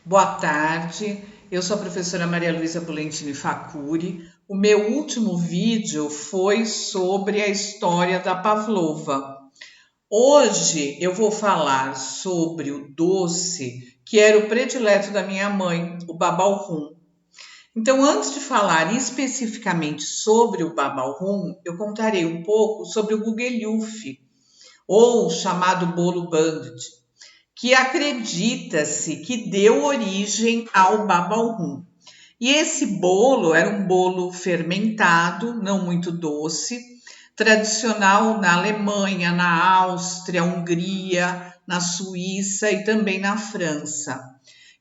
Boa tarde, eu sou a professora Maria Luísa Polentini Facuri. O meu último vídeo foi sobre a história da pavlova. Hoje eu vou falar sobre o doce que era o predileto da minha mãe, o babalrum. Então, antes de falar especificamente sobre o babalrum, eu contarei um pouco sobre o gugelhuf, ou chamado bolo Bandit, que acredita-se que deu origem ao babalrum. E esse bolo era um bolo fermentado, não muito doce, tradicional na Alemanha, na Áustria, Hungria, na Suíça e também na França.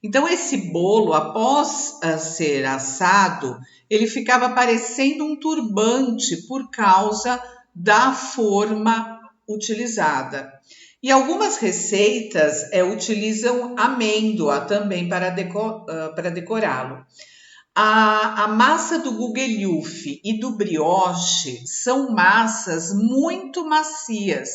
Então esse bolo, após ser assado, ele ficava parecendo um turbante por causa da forma utilizada. E algumas receitas utilizam amêndoa também para decorá-lo. A massa do gugelhuf e do brioche são massas muito macias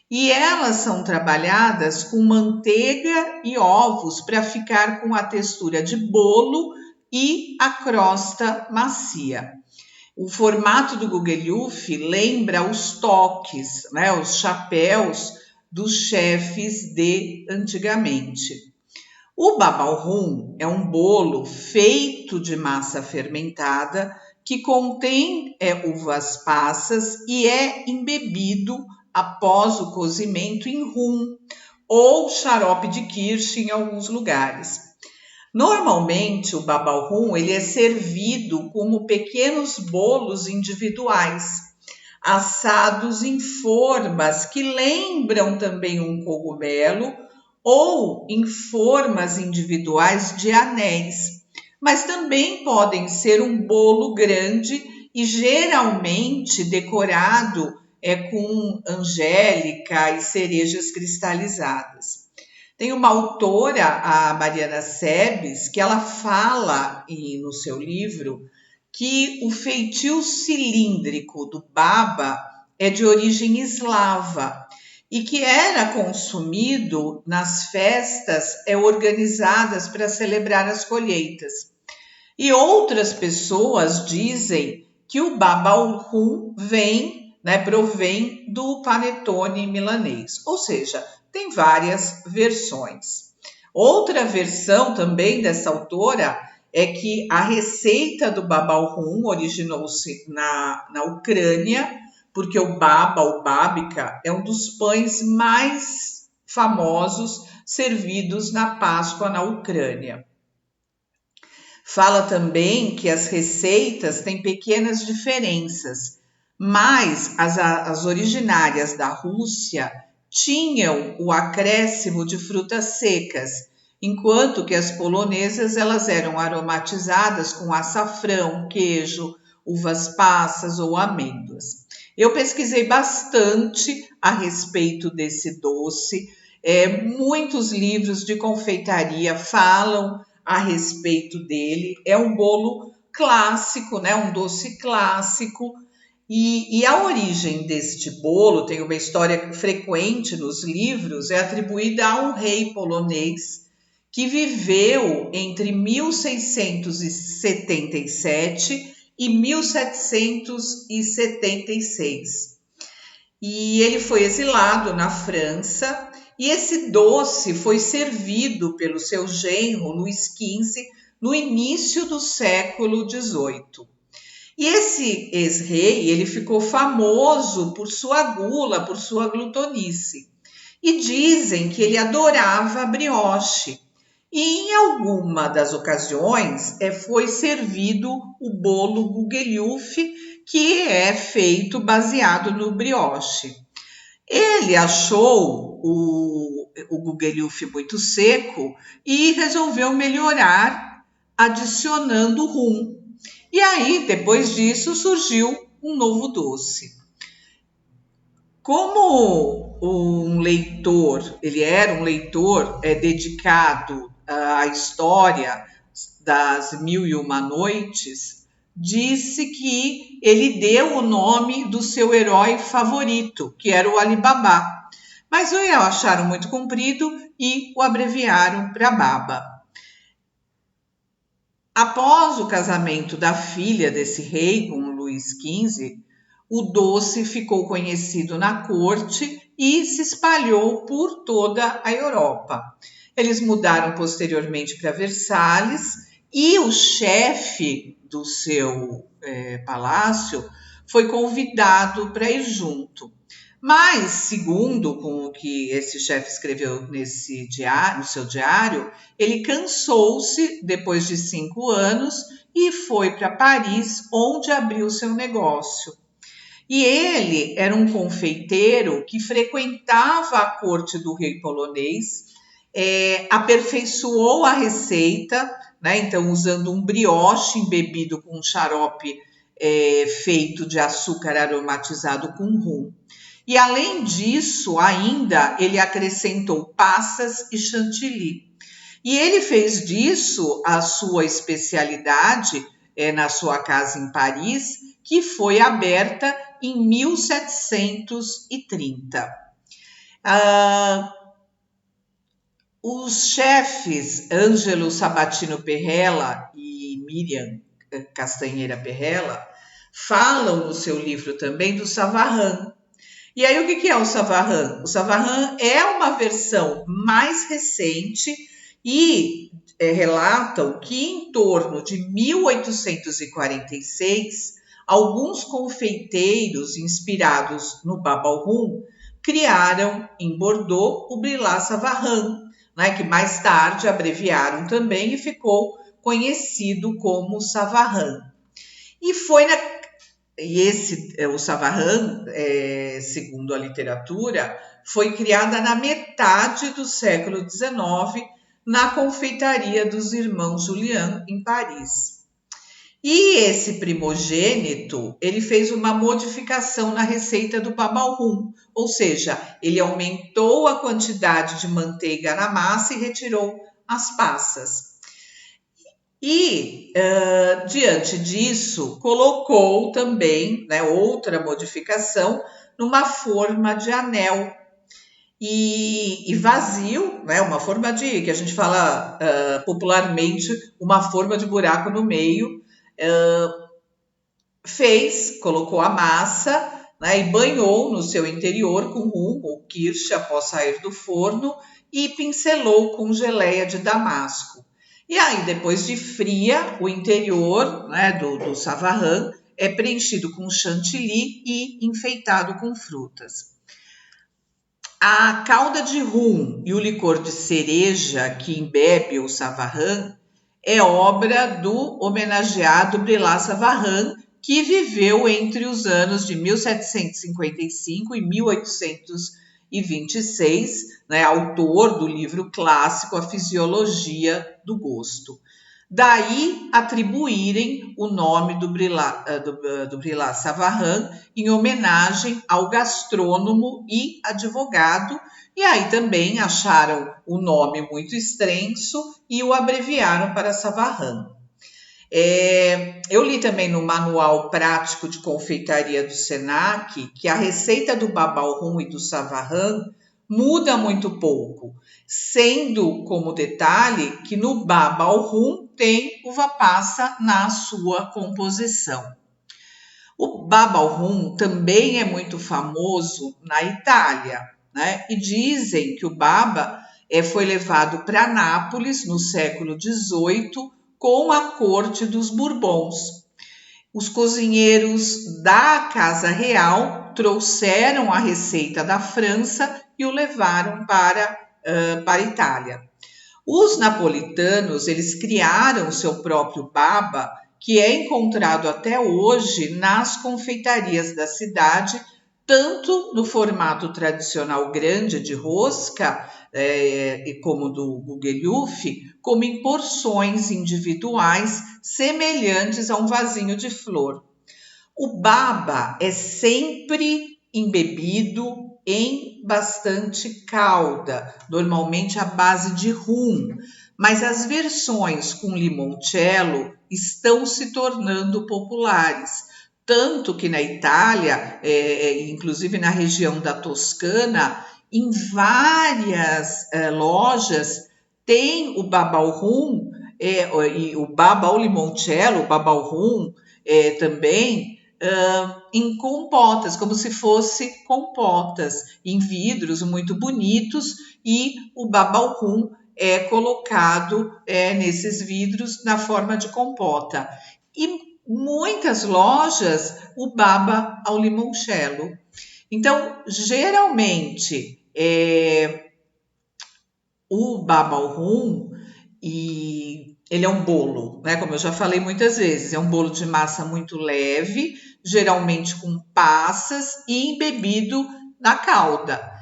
e elas são trabalhadas com manteiga e ovos para ficar com a textura de bolo e a crosta macia. O formato do gugelhuf lembra os toques, né, os chapéus dos chefes de antigamente. O babalrum é um bolo feito de massa fermentada que contém uvas passas e é embebido após o cozimento em rum ou xarope de kirsch em alguns lugares. Normalmente o babalrum ele é servido como pequenos bolos individuais, assados em formas que lembram também um cogumelo ou em formas individuais de anéis, mas também podem ser um bolo grande e geralmente decorado com angélica e cerejas cristalizadas. Tem uma autora, a Mariana Sebes, que ela fala no seu livro que o feitio cilíndrico do baba é de origem eslava e que era consumido nas festas organizadas para celebrar as colheitas. E outras pessoas dizem que o babalrum provém do panetone milanês, ou seja, tem várias versões. Outra versão também dessa autora é que a receita do babalrum originou-se na Ucrânia, porque o babica, é um dos pães mais famosos servidos na Páscoa na Ucrânia. Fala também que as receitas têm pequenas diferenças, mas as originárias da Rússia tinham o acréscimo de frutas secas, enquanto que as polonesas elas eram aromatizadas com açafrão, queijo, uvas passas ou amêndoas. Eu pesquisei bastante a respeito desse doce, muitos livros de confeitaria falam a respeito dele. É um bolo clássico, né? Um doce clássico. E a origem deste bolo, tem uma história frequente nos livros, é atribuída a um rei polonês que viveu entre 1677 e 1776. E ele foi exilado na França e esse doce foi servido pelo seu genro Luís XV no início do século XVIII. E esse ex-rei, ele ficou famoso por sua gula, por sua glutonice. E dizem que ele adorava a brioche. E em alguma das ocasiões foi servido o bolo gugelhuf, que é feito baseado no brioche. Ele achou o gugelhuf muito seco e resolveu melhorar adicionando rum. E aí, depois disso, surgiu um novo doce. Como um leitor, ele era um leitor dedicado à história das Mil e Uma Noites, disse que ele deu o nome do seu herói favorito, que era o Ali Baba. Mas o acharam muito comprido e o abreviaram para Baba. Após o casamento da filha desse rei com Luís XV, o doce ficou conhecido na corte e se espalhou por toda a Europa. Eles mudaram posteriormente para Versalhes e o chefe do seu palácio foi convidado para ir junto. Mas, segundo com o que esse chefe escreveu nesse diário, no seu diário, ele cansou-se depois de 5 anos e foi para Paris, onde abriu seu negócio. E ele era um confeiteiro que frequentava a corte do rei polonês, aperfeiçoou a receita, né? Então, usando um brioche embebido com um xarope feito de açúcar aromatizado com rum. E além disso, ainda ele acrescentou passas e chantilly. E ele fez disso a sua especialidade na sua casa em Paris, que foi aberta em 1730. Os chefes Ângelo Sabatino Perrella e Miriam Castanheira Perrella falam no seu livro também do Savarin. E aí o que é o Savarin? O Savarin é uma versão mais recente e relatam que em torno de 1846, alguns confeiteiros inspirados no Bab al Rum criaram em Bordeaux o Brillat Savarin, né, que mais tarde abreviaram também e ficou conhecido como Savarin. O Savarin, segundo a literatura, foi criada na metade do século XIX na confeitaria dos irmãos Julian, em Paris. E esse primogênito, ele fez uma modificação na receita do Bab al Rum, ou seja, ele aumentou a quantidade de manteiga na massa e retirou as passas. E, diante disso, colocou também, né, outra modificação numa forma de anel e vazio, né, uma forma que a gente fala popularmente, uma forma de buraco no meio. Colocou a massa, né, e banhou no seu interior com rum ou kirsch após sair do forno e pincelou com geleia de damasco. E aí, depois de fria, o interior, né, do Savarin é preenchido com chantilly e enfeitado com frutas. A calda de rum e o licor de cereja que embebe o Savarin é obra do homenageado Brillat Savarin, que viveu entre os anos de 1755 e 1826, né, autor do livro clássico A Fisiologia do Gosto. Daí atribuírem o nome do Brillat Savarin em homenagem ao gastrônomo e advogado, e aí também acharam o nome muito extenso e o abreviaram para Savarin. Eu li também no Manual Prático de Confeitaria do Senac que a receita do Bab al Rum e do Savarin muda muito pouco, sendo como detalhe que no Bab al Rum tem uva passa na sua composição. O Bab al Rum também é muito famoso na Itália, né? E dizem que o baba foi levado para Nápoles no século XVIII com a corte dos Bourbons. Os cozinheiros da Casa Real trouxeram a receita da França e o levaram para a Itália. Os napolitanos, eles criaram seu próprio baba, que é encontrado até hoje nas confeitarias da cidade, tanto no formato tradicional grande de rosca, como do Gugelhuf, como em porções individuais semelhantes a um vasinho de flor. O baba é sempre embebido em bastante calda, normalmente à base de rum, mas as versões com limoncello estão se tornando populares. Tanto que na Itália, inclusive na região da Toscana, em várias lojas tem o Bab al Rum e o baba ao limoncello, o baba ao rum, também em compotas, como se fosse compotas, em vidros muito bonitos, e o baba ao rum é colocado nesses vidros na forma de compota. E muitas lojas, o baba ao limoncello. Então, geralmente, o baba ao rum, e ele é um bolo, né? Como eu já falei muitas vezes, é um bolo de massa muito leve, geralmente com passas e embebido na calda.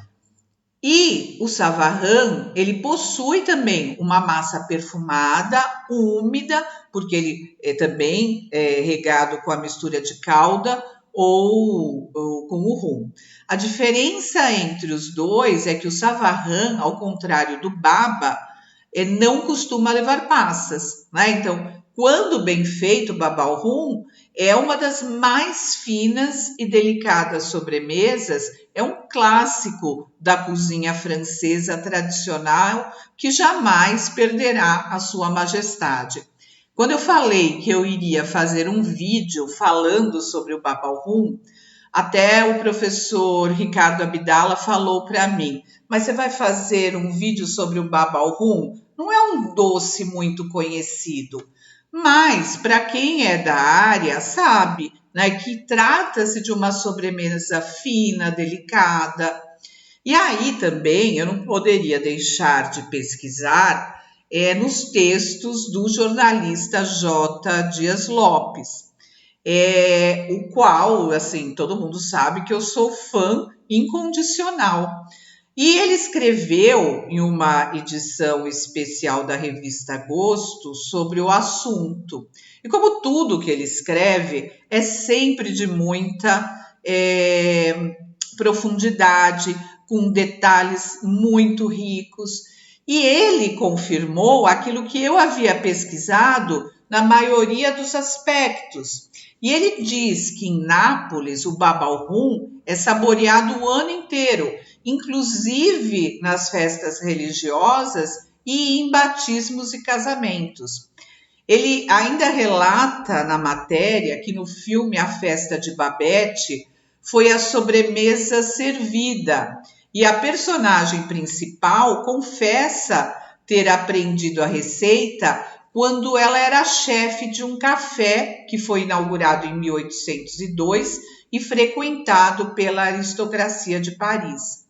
E o savarrã, ele possui também uma massa perfumada, úmida, porque ele é também regado com a mistura de calda ou com o rum. A diferença entre os dois é que o savarrã, ao contrário do baba, não costuma levar passas, né? Então, quando bem feito, o baba ao rum é uma das mais finas e delicadas sobremesas, é um clássico da cozinha francesa tradicional que jamais perderá a sua majestade. Quando eu falei que eu iria fazer um vídeo falando sobre o baba ao rum, até o professor Ricardo Abdala falou para mim, mas você vai fazer um vídeo sobre o baba ao rum? Não é um doce muito conhecido, mas para quem é da área sabe, né, que trata-se de uma sobremesa fina, delicada. E aí também eu não poderia deixar de pesquisar nos textos do jornalista J. Dias Lopes, o qual, assim, todo mundo sabe que eu sou fã incondicional. E ele escreveu em uma edição especial da revista Gosto sobre o assunto. E como tudo que ele escreve é sempre de muita profundidade, com detalhes muito ricos. E ele confirmou aquilo que eu havia pesquisado na maioria dos aspectos. E ele diz que em Nápoles o baba ao rum é saboreado o ano inteiro, inclusive nas festas religiosas e em batismos e casamentos. Ele ainda relata na matéria que no filme A Festa de Babette foi a sobremesa servida e a personagem principal confessa ter aprendido a receita quando ela era chefe de um café que foi inaugurado em 1802 e frequentado pela aristocracia de Paris.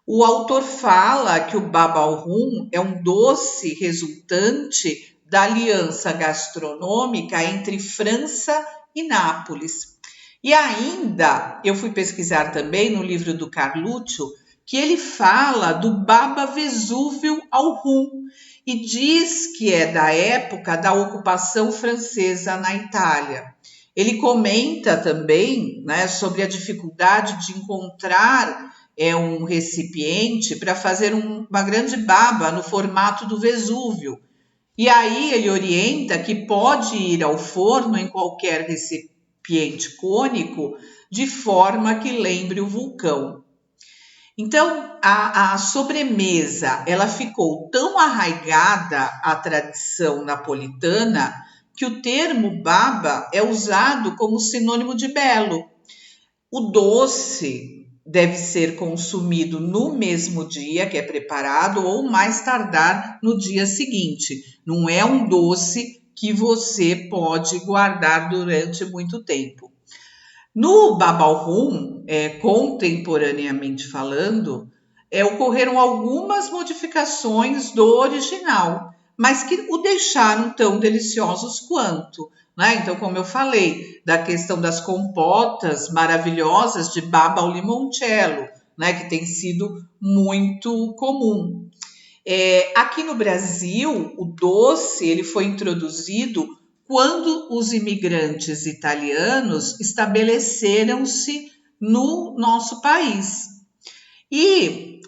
O autor fala que o baba ao rum é um doce resultante da aliança gastronômica entre França e Nápoles. E ainda, eu fui pesquisar também no livro do Carluccio, que ele fala do baba Vesúvio ao rum e diz que é da época da ocupação francesa na Itália. Ele comenta também, né, sobre a dificuldade de encontrar um recipiente para fazer uma grande baba no formato do Vesúvio. E aí ele orienta que pode ir ao forno em qualquer recipiente cônico de forma que lembre o vulcão. Então, a sobremesa, ela ficou tão arraigada à tradição napolitana que o termo baba é usado como sinônimo de belo. O doce deve ser consumido no mesmo dia que é preparado ou mais tardar no dia seguinte. Não é um doce que você pode guardar durante muito tempo. No baba ao rum, contemporaneamente falando, ocorreram algumas modificações do original, mas que o deixaram tão deliciosos quanto. Né? Então, como eu falei, da questão das compotas maravilhosas de baba ao limoncello, né? Que tem sido muito comum. Aqui no Brasil, o doce ele foi introduzido quando os imigrantes italianos estabeleceram-se no nosso país. E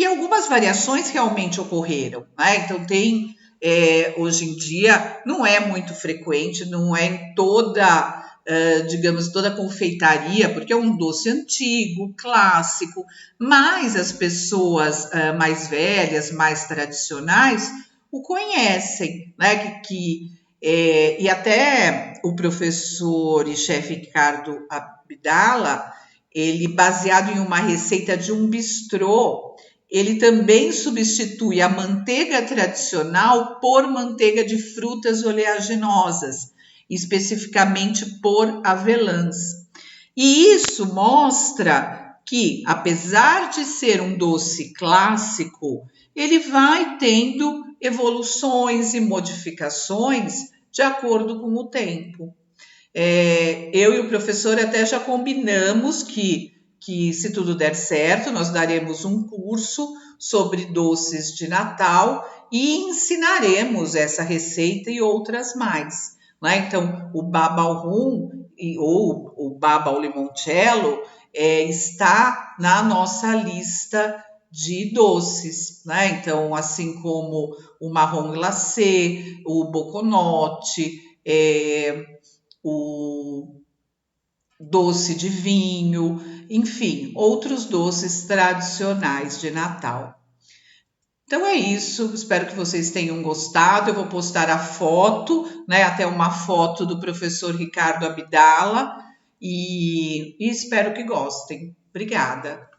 algumas variações realmente ocorreram, né? Então hoje em dia não é muito frequente, não é em toda digamos, toda a confeitaria, porque é um doce antigo, clássico, mas as pessoas mais velhas, mais tradicionais, o conhecem, né? E até o professor e chefe Ricardo Abdala, ele, baseado em uma receita de um bistrô, ele também substitui a manteiga tradicional por manteiga de frutas oleaginosas, especificamente por avelãs. E isso mostra que, apesar de ser um doce clássico, ele vai tendo evoluções e modificações de acordo com o tempo. Eu e o professor até já combinamos que, se tudo der certo, nós daremos um curso sobre doces de Natal e ensinaremos essa receita e outras mais. Né? Então, o baba ao rum ou o baba ao limoncello está na nossa lista de doces, né? Então, assim como o marrom glacé, o boconote, o doce de vinho, enfim, outros doces tradicionais de Natal. Então é isso, espero que vocês tenham gostado. Eu vou postar a foto, né? Até uma foto do professor Ricardo Abdala e espero que gostem. Obrigada.